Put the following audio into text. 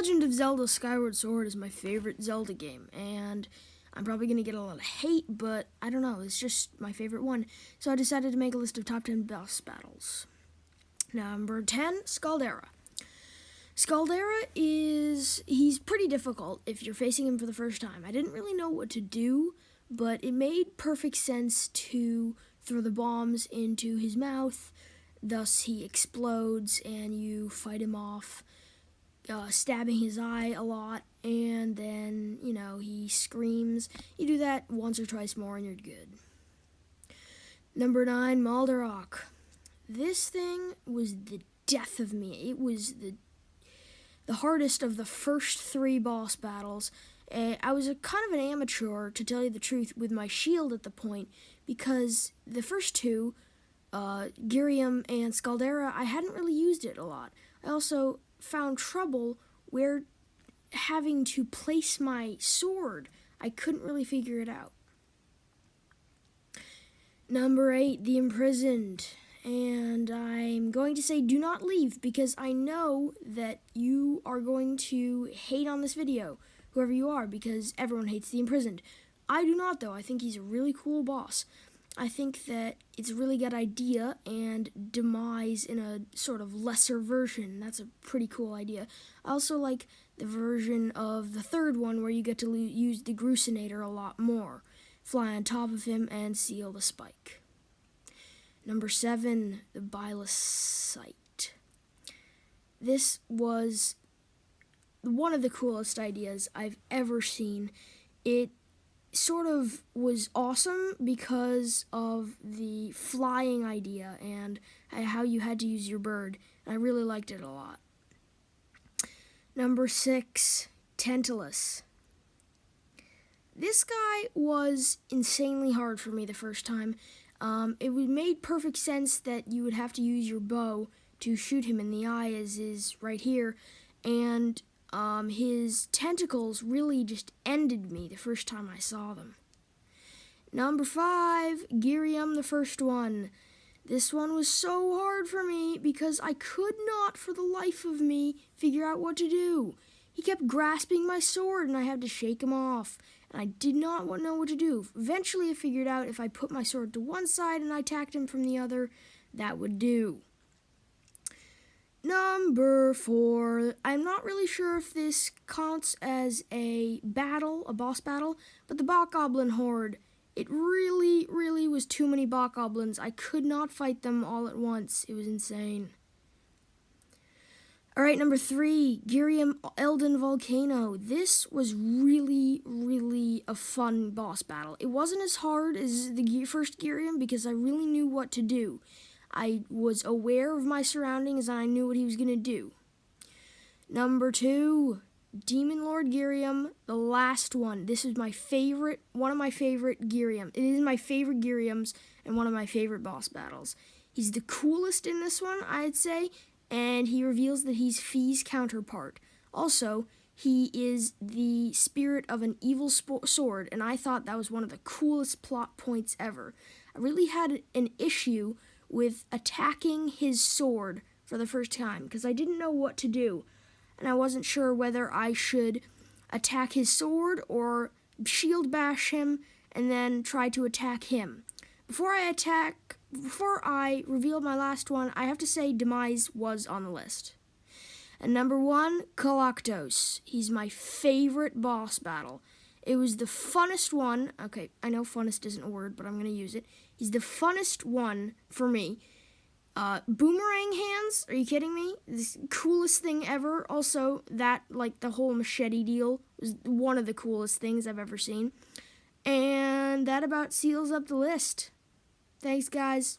Legend of Zelda Skyward Sword is my favorite Zelda game, and I'm probably going to get a lot of hate, but I don't know, it's just my favorite one. So I decided to make a list of top 10 boss battles. Number 10, Scaldera. Scaldera he's pretty difficult if you're facing him for the first time. I didn't really know what to do, but it made perfect sense to throw the bombs into his mouth, thus he explodes and you fight him off, stabbing his eye a lot, and then, he screams. You do that once or twice more and you're good. Number 9, Maldarok. This thing was the death of me. It was the hardest of the first 3 boss battles. I was kind of an amateur, to tell you the truth, with my shield at the point, because the first 2, Girium and Scaldera, I hadn't really used it a lot. I also found trouble where having to place my sword, I couldn't really figure it out. Number 8, The Imprisoned. And I'm going to say do not leave, because I know that you are going to hate on this video, whoever you are, because everyone hates The Imprisoned. I do not, though. I think he's a really cool boss. I think that it's a really good idea, and Demise in a sort of lesser version. That's a pretty cool idea. I also like the version of the 3rd one where you get to use the Grucinator a lot more. Fly on top of him and seal the spike. Number 7, the Bilocite. This was one of the coolest ideas I've ever seen. It sort of was awesome because of the flying idea and how you had to use your bird. I really liked it a lot. Number 6, Tantalus. This guy was insanely hard for me the first time. It made perfect sense that you would have to use your bow to shoot him in the eye, as is right here, and his tentacles really just ended me the first time I saw them. Number 5, Girium, the first one. This one was so hard for me because I could not for the life of me figure out what to do. He kept grasping my sword and I had to shake him off, and I did not know what to do. Eventually I figured out if I put my sword to one side and I attacked him from the other, that would do. Number 4, I'm not really sure if this counts as a boss battle, but the Bokoblin Horde. It really, really was too many Bokoblins. I could not fight them all at once. It was insane. Alright, number 3, Girium Elden Volcano. This was really, really a fun boss battle. It wasn't as hard as the first Girium because I really knew what to do. I was aware of my surroundings and I knew what he was going to do. Number 2, Demon Lord Girium, the last one. This is one of my favorite Girium. It is my favorite Giriums and one of my favorite boss battles. He's the coolest in this one, I'd say, and he reveals that he's Fi's counterpart. Also, he is the spirit of an evil sword, and I thought that was one of the coolest plot points ever. I really had an issue with attacking his sword for the first time because I didn't know what to do, and I wasn't sure whether I should attack his sword or shield bash him and then try to attack him. Before I reveal my last one, I have to say Demise was on the list. And number 1, Galactos. He's my favorite boss battle. It was the funnest one. Okay, I know funnest isn't a word, but I'm going to use it. He's the funnest one for me. Boomerang hands? Are you kidding me? This coolest thing ever. Also, the whole machete deal was one of the coolest things I've ever seen. And that about seals up the list. Thanks, guys.